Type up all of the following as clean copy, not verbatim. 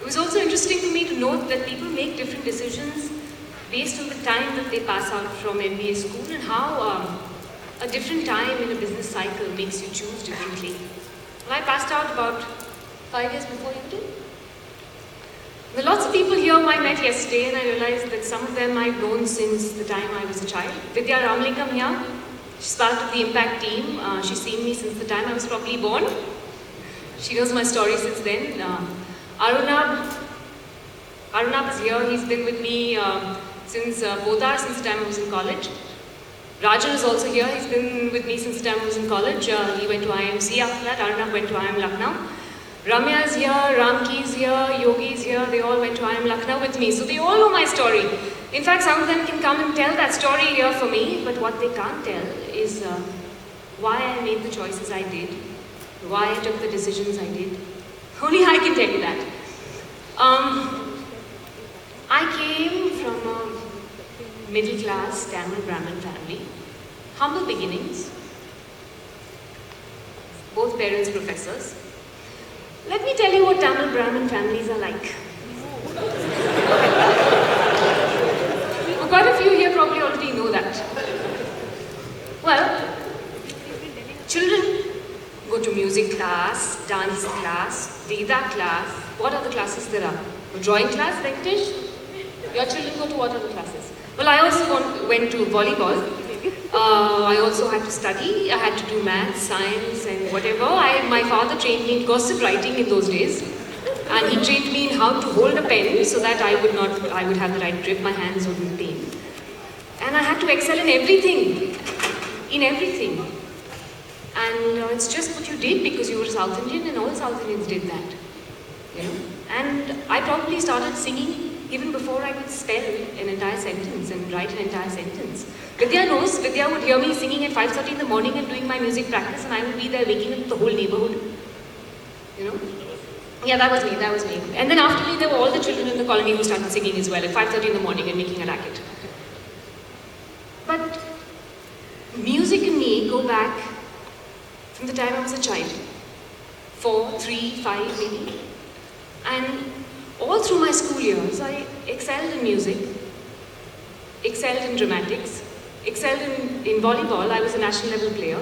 It was also interesting for me to note that people make different decisions based on the time that they pass out from MBA school and how a different time in a business cycle makes you choose differently. Well, I passed out about 5 years before you did. There are lots of people here whom I met yesterday, and I realized that some of them I've known since the time I was a child. Vidya Ramalingam here, she's part of the Impact team. She's seen me since the time I was probably born. She knows my story since then. Arunab is here. He's been with me since both are since the time I was in college. Rajan is also here. He's been with me since the time I was in college. He went to IMC after that. Arunab went to IIM Lucknow. Ramya is here, Ramki is here, Yogi is here. They all went to IIM Lucknow with me. So they all know my story. In fact, some of them can come and tell that story here for me. But what they can't tell is why I made the choices I did, why I took the decisions I did. Only I can tell you that. I came from a middle class Tamil Brahmin family. Humble beginnings. Both parents professors. Let me tell you what Tamil Brahmin families are like. Quite a few here probably already know that. Well, children go to music class, dance class, Veda class. What other classes there are? Drawing class, Venkatesh? Your children go to what other classes? Well, I also went to volleyball. I also had to study. I had to do maths, science, and whatever. My father trained me in cursive writing in those days, and he trained me in how to hold a pen so that I would have the right grip. My hands wouldn't pain, and I had to excel in everything, And it's just what you did because you were South Indian, and all South Indians did that, you know. And I probably started singing even before I could spell an entire sentence and write an entire sentence. Vidya knows. Vidya would hear me singing at 5:30 in the morning and doing my music practice, and I would be there waking up the whole neighborhood. You know? Yeah, that was me. And then after me, there were all the children in the colony who started singing as well at 5:30 in the morning and making a racket. But music and me go back from the time I was a child. 4, 3, 5 maybe. And all through my school years, I excelled in music, excelled in dramatics, excelled in volleyball. I was a national level player.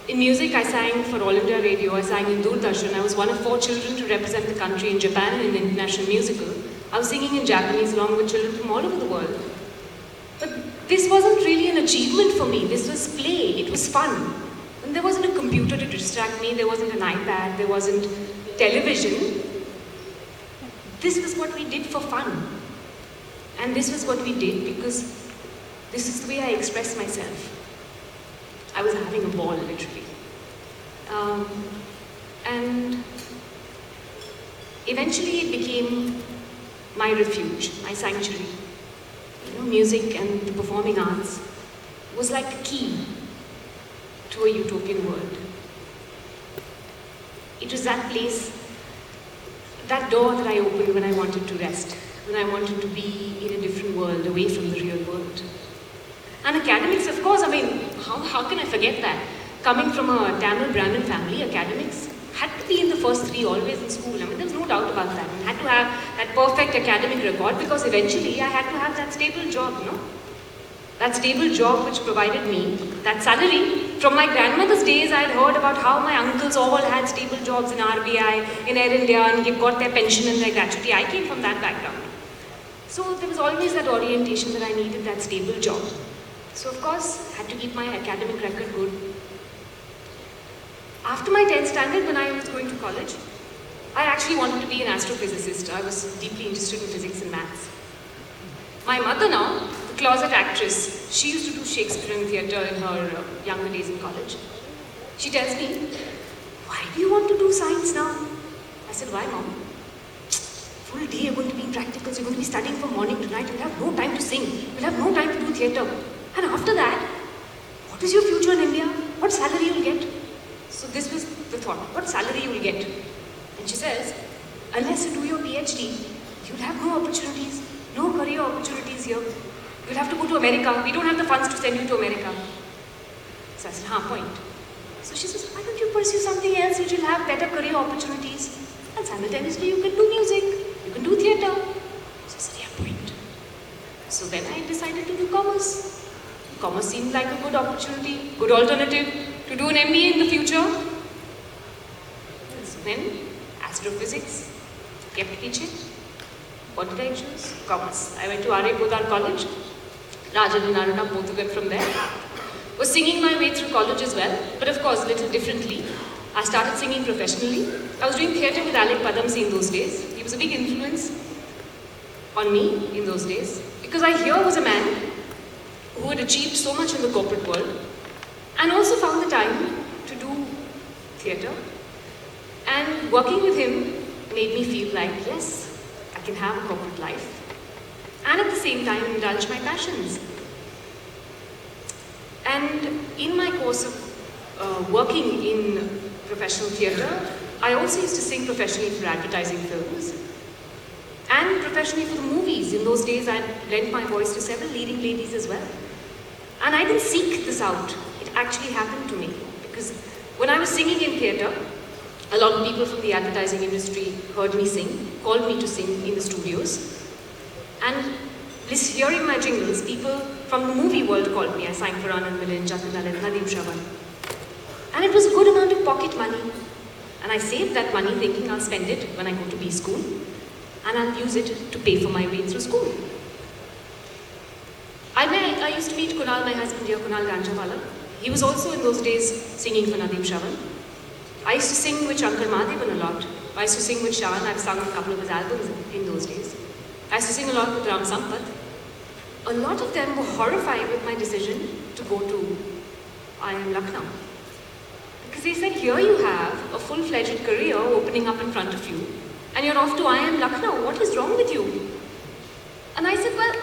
In music, I sang for All India Radio, I sang in Doordarshan. I was one of 4 children to represent the country in Japan in an international musical. I was singing in Japanese along with children from all over the world. But this wasn't really an achievement for me. This was play, it was fun. And there wasn't a computer to distract me, there wasn't an iPad, there wasn't television. This was what we did for fun. And this was what we did because this is the way I express myself. I was having a ball, literally. And eventually it became my refuge, my sanctuary. You know, music and the performing arts was like a key to a utopian world. It was that place, that door that I opened when I wanted to rest, when I wanted to be in a different world, away from the real world. And academics, of course, I mean, how can I forget that? Coming from a Tamil Brahmin family, academics had to be in the first 3 always in school. I mean, there's no doubt about that. I had to have that perfect academic record because eventually I had to have that stable job, you know? That stable job which provided me that salary. From my grandmother's days, I had heard about how my uncles all had stable jobs in RBI, in Air India, and they got their pension and their gratuity. I came from that background. So there was always that orientation that I needed that stable job. So of course, I had to keep my academic record good. After my 10th standard, when I was going to college, I actually wanted to be an astrophysicist. I was deeply interested in physics and maths. My mother now, the closet actress, she used to do Shakespearean theatre in her younger days in college. She tells me, why do you want to do science now? I said, why, Mom? Full day you're going to be in practicals, you're going to be studying from morning to night, you'll have no time to sing, you'll have no time to do theatre. And after that, what is your future in India? What salary you'll get? So this was the thought, what salary you'll get? And she says, unless you do your PhD, you'll have no opportunities, no career opportunities here. You'll have to go to America. We don't have the funds to send you to America. So I said, point. So she says, why don't you pursue something else which will have better career opportunities? And simultaneously you can do music, you can do theatre. So I said, yeah, point. So then I decided to do commerce. Commerce seemed like a good opportunity, good alternative to do an MBA in the future. So then, astrophysics, kept teaching. What did I choose? Commerce. I went to R.A. Podar College. Rajan and Aruna both went from there. Was singing my way through college as well, but of course a little differently. I started singing professionally. I was doing theatre with Alec Padamsee in those days. He was a big influence on me in those days, because I here was a man who had achieved so much in the corporate world and also found the time to do theatre. And working with him made me feel like, yes, I can have a corporate life and at the same time indulge my passions. And in my course of working in professional theatre, I also used to sing professionally for advertising films and professionally for the movies. In those days, I lent my voice to several leading ladies as well. And I didn't seek this out. It actually happened to me. Because when I was singing in theatre, a lot of people from the advertising industry heard me sing, called me to sing in the studios. And just hearing my jingles, people from the movie world called me. I sang for Anand Milind, Jatin Lalit, Nadeem Shravan. And it was a good amount of pocket money. And I saved that money thinking I'll spend it when I go to B school. And I'll use it to pay for my way through school. I used to meet Kunal, my husband here, Kunal Ganjawala. He was also in those days singing for Nadeem Shravan. I used to sing with Shankar Mahadevan a lot. I used to sing with Shaan. I've sung a couple of his albums in those days. I used to sing a lot with Ram Sampath. A lot of them were horrified with my decision to go to IIM Lucknow. Because they said, here you have a full-fledged career opening up in front of you, and you're off to IIM Lucknow. What is wrong with you? And I said, well,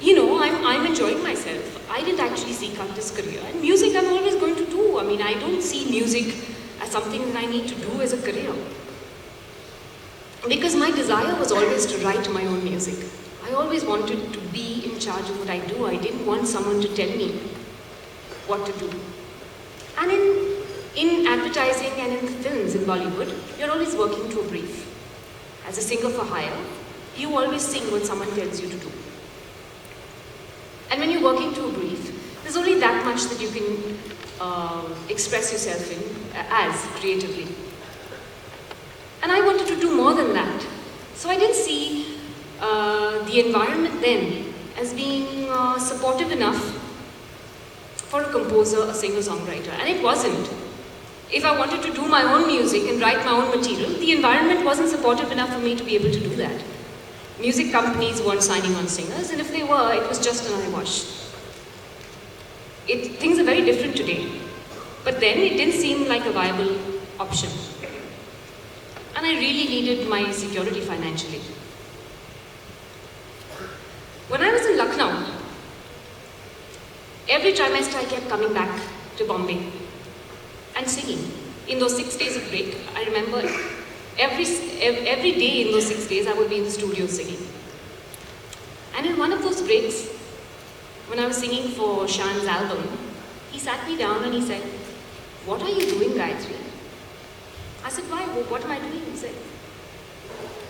you know, I'm enjoying myself. I didn't actually seek out this career. And music I'm always going to do. I mean, I don't see music as something that I need to do as a career. Because my desire was always to write my own music. I always wanted to be in charge of what I do. I didn't want someone to tell me what to do. And in advertising and in the films in Bollywood, you're always working to a brief. As a singer for hire, you always sing what someone tells you to do. And when you're working to a brief, there's only that much that you can express yourself in as creatively. And I wanted to do more than that. So I didn't see the environment then as being supportive enough for a composer, a singer-songwriter. And it wasn't. If I wanted to do my own music and write my own material, the environment wasn't supportive enough for me to be able to do that. Music companies weren't signing on singers, and if they were, it was just an eyewash. Things are very different today. But then it didn't seem like a viable option. And I really needed my security financially. When I was in Lucknow, every trimester I kept coming back to Bombay and singing. In those 6 days of break, I remember every day in those 6 days I would be in the studio singing. And in one of those breaks, when I was singing for Shaan's album, he sat me down and he said, "What are you doing, Gayatri?" I said, "Why? What am I doing?" He said,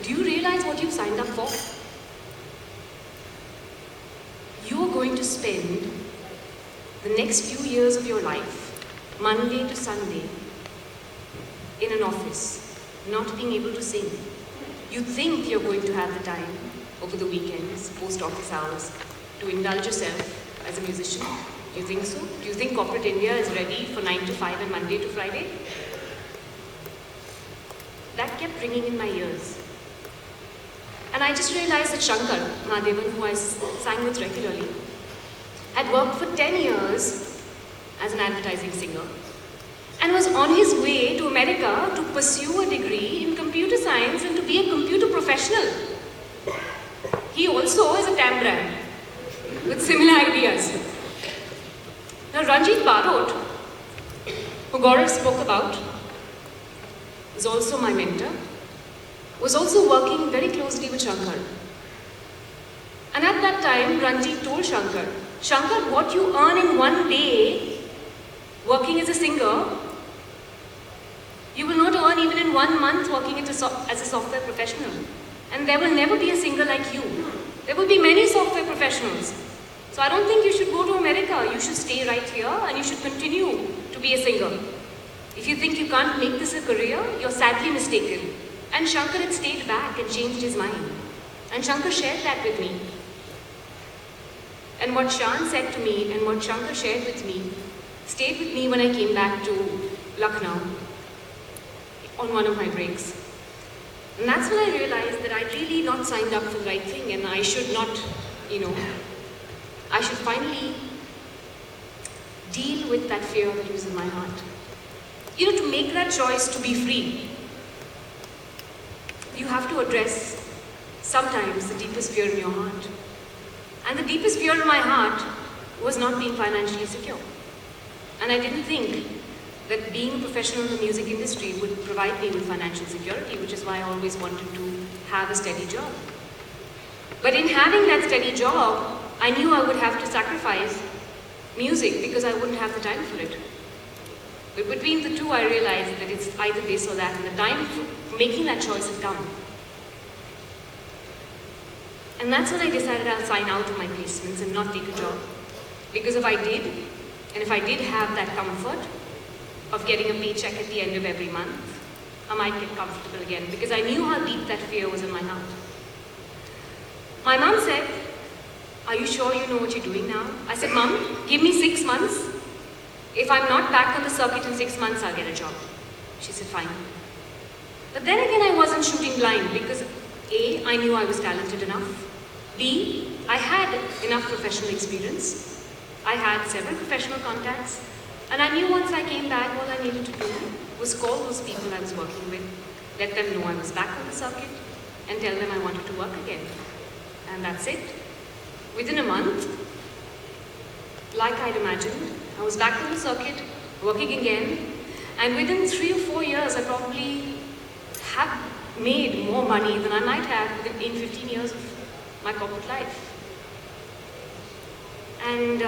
"Do you realize what you've signed up for? You are going to spend the next few years of your life, Monday to Sunday, in an office, not being able to sing. You think you're going to have the time over the weekends, post-office hours, to indulge yourself as a musician. Do you think so? Do you think corporate India is ready for 9 to 5 and Monday to Friday?" That kept ringing in my ears. And I just realized that Shankar Mahadevan, who I sang with regularly, had worked for 10 years as an advertising singer and was on his way to America to pursue a degree in computer science and to be a computer professional. He also is a Tambran with similar ideas. Now Ranjit Barot, who Gaurav spoke about, is also my mentor, was also working very closely with Shankar. And at that time, Ranjit told Shankar, "Shankar, what you earn in one day working as a singer, you will not earn earn even in 1 month working as a software professional. And there will never be a singer like you. There will be many software professionals. So I don't think you should go to America. You should stay right here and you should continue to be a singer. If you think you can't make this a career, you're sadly mistaken. And Shankar had stayed back and changed his mind. And Shankar shared that with me. And what Shan said to me and what Shankar shared with me stayed with me when I came back to Lucknow on one of my breaks. And that's when I realized that I'd really not signed up for the right thing and I should not, I should finally deal with that fear that was in my heart. To make that choice to be free, you have to address sometimes the deepest fear in your heart. And the deepest fear in my heart was not being financially secure. And I didn't think that being a professional in the music industry would provide me with financial security, which is why I always wanted to have a steady job. But in having that steady job, I knew I would have to sacrifice music because I wouldn't have the time for it. But between the two, I realized that it's either this or that, and the time for making that choice had come. And that's when I decided I'll sign out of my placements and not take a job. Because if I did, and if I did have that comfort of getting a paycheck at the end of every month, I might get comfortable again, because I knew how deep that fear was in my heart. My mom said, "Are you sure you know what you're doing now?" I said, "Mom, give me 6 months. If I'm not back on the circuit in 6 months, I'll get a job." She said, "Fine." But then again, I wasn't shooting blind because A, I knew I was talented enough. B, I had enough professional experience. I had several professional contacts. And I knew once I came back, all I needed to do was call those people I was working with, let them know I was back on the circuit, and tell them I wanted to work again. And that's it. Within a month, like I'd imagined, I was back on the circuit, working again, and within 3 or 4 years, I probably had made more money than I might have in 15 years of my corporate life. And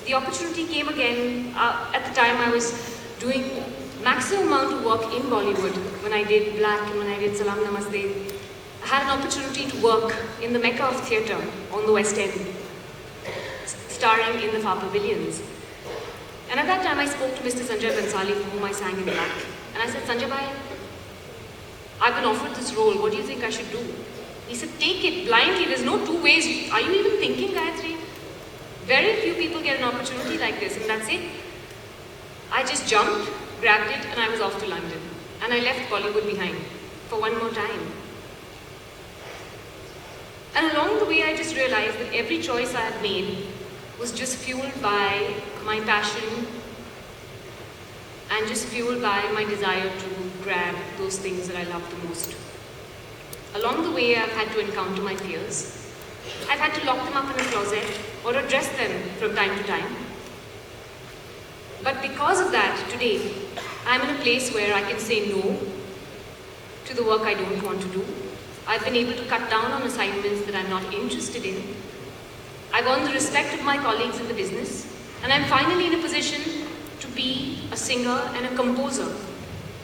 the opportunity came again. At the time, I was doing maximum amount of work in Bollywood when I did Black and when I did Salam Namaste. I had an opportunity to work in the Mecca of theatre on the West End, starring in the Far Pavilions. And at that time, I spoke to Mr. Sanjay Bansali, for whom I sang in Black. And I said, "Sanjay bhai, I've been offered this role. What do you think I should do?" He said, "Take it blindly. There's no two ways. Are you even thinking, Gayatri? Very few people get an opportunity like this, and that's it." I just jumped, grabbed it, and I was off to London. And I left Bollywood behind for one more time. And along the way, I just realized that every choice I had made was just fueled by my passion and just fueled by my desire to grab those things that I love the most. Along the way, I've had to encounter my fears. I've had to lock them up in a closet or address them from time to time. But because of that, today, I'm in a place where I can say no to the work I don't want to do. I've been able to cut down on assignments that I'm not interested in. I've earned the respect of my colleagues in the business, and I'm finally in a position to be a singer and a composer.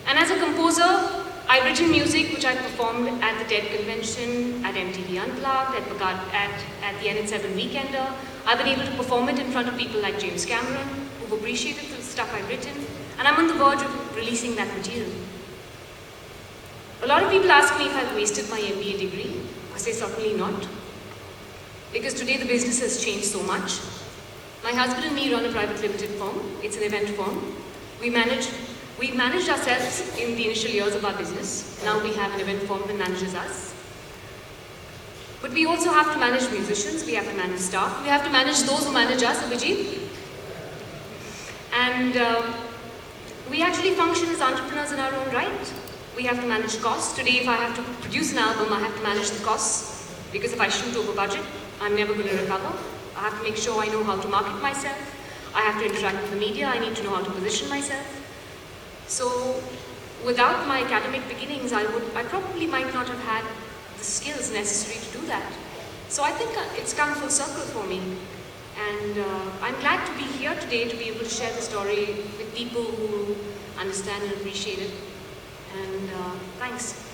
And as a composer, I've written music which I performed at the TED convention, at MTV Unplugged, at the NH7 Weekender. I've been able to perform it in front of people like James Cameron, who've appreciated the stuff I've written, and I'm on the verge of releasing that material. A lot of people ask me if I've wasted my MBA degree. I say certainly not. Because today the business has changed so much. My husband and me run a private limited firm. It's an event firm. We managed ourselves in the initial years of our business. Now we have an event firm that manages us. But we also have to manage musicians, we have to manage staff, we have to manage those who manage us, Abhijit. And we actually function as entrepreneurs in our own right. We have to manage costs. Today, if I have to produce an album, I have to manage the costs. Because if I shoot over budget, I'm never going to recover. I have to make sure I know how to market myself. I have to interact with the media. I need to know how to position myself. So, without my academic beginnings, I probably might not have had the skills necessary to do that. So I think it's come full circle for me. And I'm glad to be here today to be able to share the story with people who understand and appreciate it. And thanks.